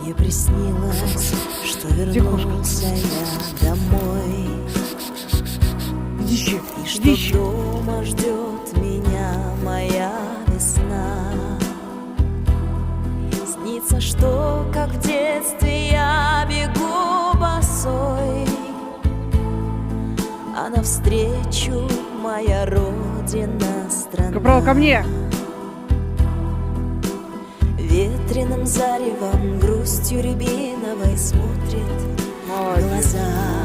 Мне приснилось, что вернулся я домой, и что дома ждет меня моя весна. Снится, что как в детстве я бегу босой, а навстречу моя родина, страна. Капрал, ко мне! Ветреным заревом, грустью рябиновой смотрит в глаза.